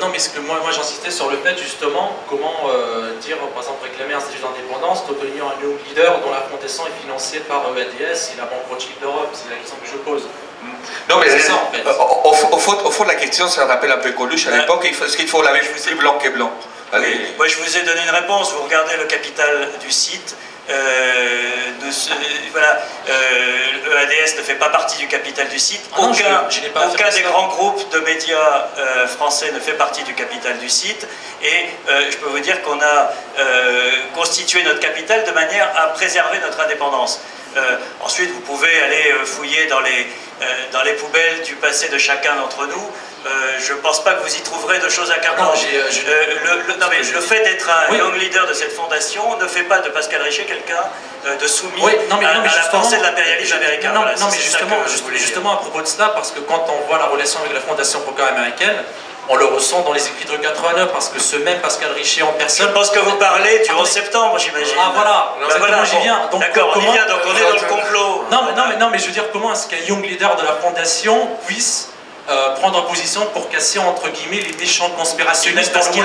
non, mais ce que moi j'insistais sur le fait justement, comment dire, par exemple, réclamer un statut d'indépendance, devenir un new leader dont la fondation est financée par EADS et la Banque Rothschild d'Europe, c'est la question que je pose. Non, mais c'est ça en fait. Au fond de la question, ça rappelle un peu Coluche à l'époque, est-ce qu'il faut laver blanc qu'est blanc? Allez. Moi je vous ai donné une réponse, vous regardez le capital du site, voilà, EADS ne fait pas partie du capital du site, aucun des grands groupes de médias français ne fait partie du capital du site, et je peux vous dire qu'on a constitué notre capital de manière à préserver notre indépendance. Ensuite vous pouvez aller fouiller dans les poubelles du passé de chacun d'entre nous. Je ne pense pas que vous y trouverez de choses accablantes. Le fait d'être un young leader de cette fondation ne fait pas de Pascal Richer quelqu'un de soumis à la pensée de l'impérialisme américain. Non, mais justement à propos de cela, parce que quand on voit la relation avec la fondation Procure américaine, on le ressent dans les écrits de 89, parce que ce même Pascal Richer en personne... Je pense que vous parlez du 11 septembre, j'imagine. Ah voilà, exactement, j'y viens. D'accord, on y vient, donc on est dans le complot. Non, mais je veux dire, comment est-ce qu'un young leader de la fondation puisse prendre position pour casser entre guillemets les méchants conspirationnistes parce qu'il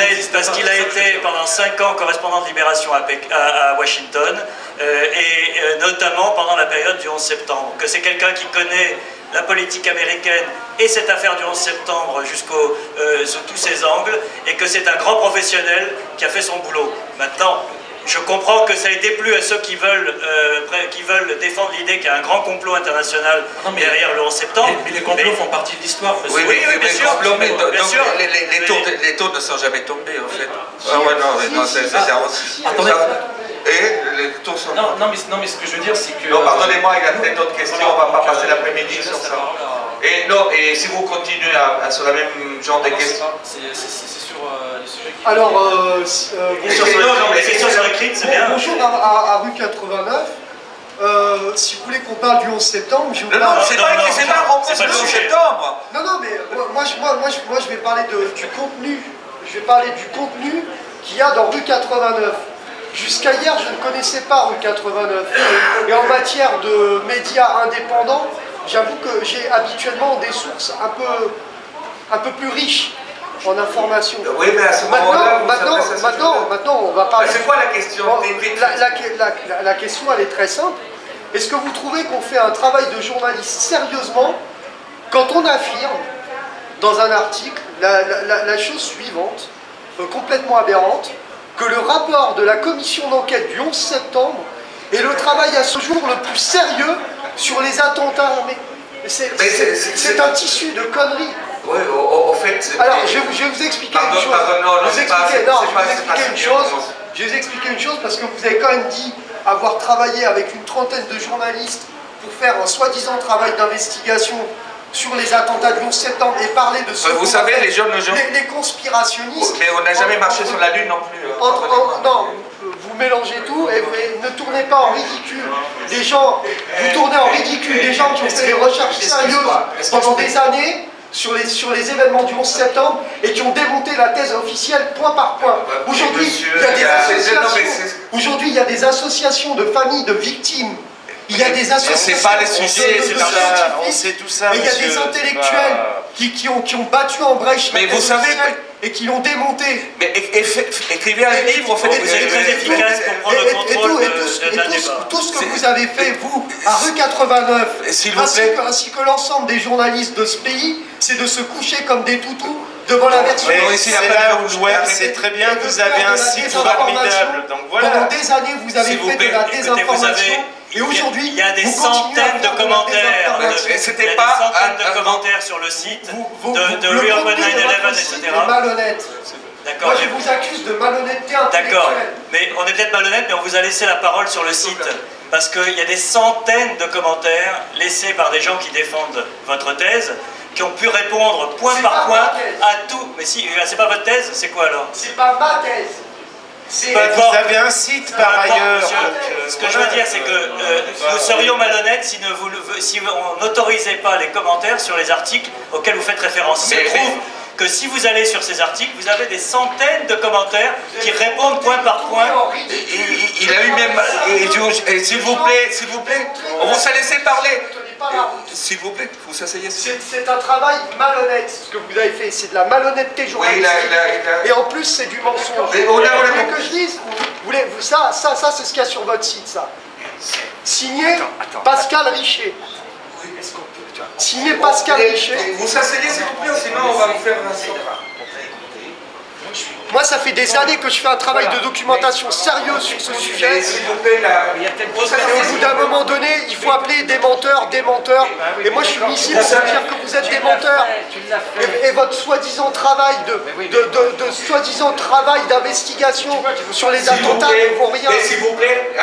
a été pendant 5 ans correspondant de Libération à Washington et notamment pendant la période du 11 septembre, que c'est quelqu'un qui connaît la politique américaine et cette affaire du 11 septembre sous tous ses angles, et que c'est un grand professionnel qui a fait son boulot. Maintenant, je comprends que ça ait déplu à ceux qui veulent défendre l'idée qu'il y a un grand complot international derrière le 11 septembre. Mais les complots font partie de l'histoire. Oui, bien sûr. Les taux ne sont jamais tombés, en fait. Ah ouais, non, c'est... Attendez. Et les taux sont... Non, mais ce que je veux dire, c'est que... Non, pardonnez-moi, il y a peut-être d'autres questions, on ne va pas passer l'après-midi sur ça. Et si vous continuez sur le même genre de questions... C'est sur les sujets qui... Alors, les questions sont écrites, c'est bien. Bonjour à rue 89. Si vous voulez qu'on parle du 11 septembre, je vous parle... Non, c'est pas un rencontre du 11 septembre. Non, mais moi je vais parler du contenu. Je vais parler du contenu qu'il y a dans rue 89. Jusqu'à hier, je ne connaissais pas rue 89. Et en matière de médias indépendants, j'avoue que j'ai habituellement des sources un peu plus riches en informations. Oui, mais à ce moment-là, maintenant, on va parler... C'est quoi la question? La question, elle est très simple. Est-ce que vous trouvez qu'on fait un travail de journaliste sérieusement quand on affirme dans un article la chose suivante, complètement aberrante, que le rapport de la commission d'enquête du 11 septembre est le travail à ce jour le plus sérieux sur les attentats armés? C'est un tissu de conneries. Oui, au fait... Alors, je vais vous expliquer une chose. Je vais vous expliquer une chose parce que vous avez quand même dit avoir travaillé avec une trentaine de journalistes pour faire un soi-disant travail d'investigation sur les attentats du 11 septembre et parler de ce... Vous savez, les conspirationnistes... Mais on n'a jamais marché sur la Lune non plus. Non, vous mélangez tout et ne tournez pas en ridicule des gens... Vous tournez en ridicule des gens qui ont fait des recherches sérieuses pendant des années sur les événements du 11 septembre et qui ont démonté la thèse officielle point par point. Aujourd'hui, il y a des associations de familles de victimes. Il y a des associations... C'est pas les sujets, on sait tout ça, il y a des intellectuels qui ont battu en brèche mais vous savez, et qui l'ont démonté. Mais écrivez un livre, en fait, vous êtes très efficace pour prendre le contrôle de la débat. Tout ce que vous avez fait, vous, à rue 89, ainsi que l'ensemble des journalistes de ce pays, c'est de se coucher comme des toutous devant la version... Mais c'est là où le web, c'est très bien, vous avez un site formidable. Donc voilà. Pendant des années, vous avez fait de la désinformation. Et aujourd'hui, il y a des centaines de commentaires. C'était pas de commentaires sur le site de Reopen 9/11, etc. Malhonnête. D'accord. Moi, je vous accuse de malhonnêteté intellectuelle. D'accord. Mais on est peut-être malhonnête, mais on vous a laissé la parole sur le site. Parce qu'il y a des centaines de commentaires laissés par des gens qui défendent votre thèse, qui ont pu répondre point par point à tout. Mais si, c'est pas votre thèse, c'est quoi alors? C'est pas ma thèse. Vous avez un site par ailleurs. Monsieur, ce que je veux dire, c'est que nous serions malhonnêtes si on n'autorisait pas les commentaires sur les articles auxquels vous faites référence. Il se trouve que si vous allez sur ces articles, vous avez des centaines de commentaires qui répondent point par point. Il a eu même... S'il vous plaît, on vous a laissé parler. pas la route. S'il vous plaît, vous asseyez. C'est un travail malhonnête, ce que vous avez fait. C'est de la malhonnêteté journalistique. Oui, et en plus, c'est du mensonge. Mais Vous voulez que je dise ça, c'est ce qu'il y a sur votre site, ça. Signé Pascal Richer. Signé Pascal Richer. Vous asseyez, s'il vous plaît, sinon on va vous faire un sort. Moi, ça fait des années que je fais un travail de documentation sérieux sur ce sujet. S'il vous plaît, là, il y a Et au bout d'un moment donné, il faut appeler des menteurs. Et moi, je suis ici pour vous dire que vous êtes des menteurs. Et votre soi-disant travail de soi-disant travail d'investigation sur les attentats ne vaut rien. Mais s'il vous plaît,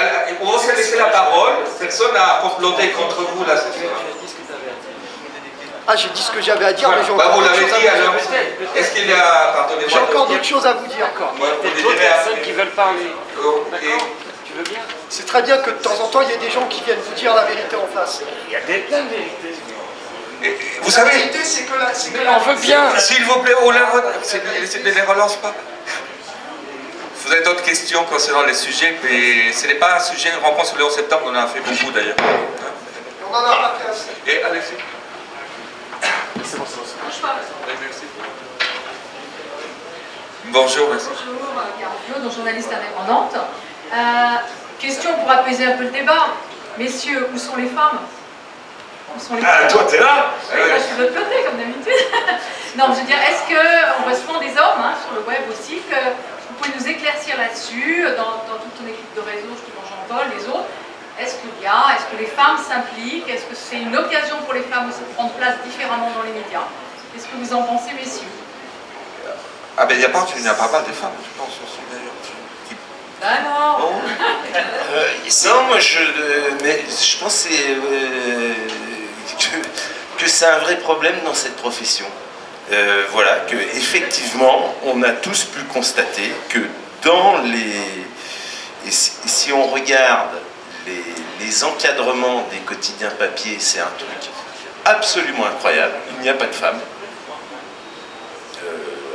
on va se laisser la parole. Personne n'a comploté contre vous là. Ah, j'ai dit ce que j'avais à dire, mais j'ai encore vous d'autres l'avez choses à dit vous alors. dire. Est-ce qu'il y a. Pardonnez-moi. J'ai encore d'autres choses à vous dire. D'autres personnes qui veulent parler. Tu veux bien? C'est très bien que de temps en temps, il y ait des gens qui viennent vous dire la vérité en face. Il y a des plein de vérités. Vous La savez. vérité, c'est que la... On veut bien. S'il vous plaît, on ne les relance pas. Vous avez d'autres questions concernant les sujets, mais ce n'est pas un sujet de rencontre sur le 11 septembre, on en a fait beaucoup d'ailleurs. On en a pas fait assez. Et Alexis? C'est bon. Merci. Bonjour, merci. Bonjour, Caroline, donc journaliste indépendante. Question pour apaiser un peu le débat. Messieurs, où sont les femmes? Où sont les femmes? Ah, toi, t'es là? Oui, moi, je suis de l'autre côté, comme d'habitude. Non, je veux dire, est-ce qu'on voit souvent des hommes sur le web aussi, que vous pouvez nous éclaircir là-dessus, dans toute ton équipe de réseau, je te Jean-Paul, les autres? Est-ce que les femmes s'impliquent? Est-ce que c'est une occasion pour les femmes aussi de prendre place différemment dans les médias? Qu'est-ce que vous en pensez, messieurs? Ah ben il y a pas mal de femmes, je pense aussi d'ailleurs. Alors Non, moi je pense que c'est un vrai problème dans cette profession. Voilà, que effectivement, on a tous pu constater que dans les... Et si on regarde les encadrements des quotidiens papier, c'est un truc absolument incroyable. Il n'y a pas de femmes.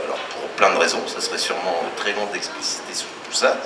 Alors pour plein de raisons, ça serait sûrement très long d'expliciter sur tout ça.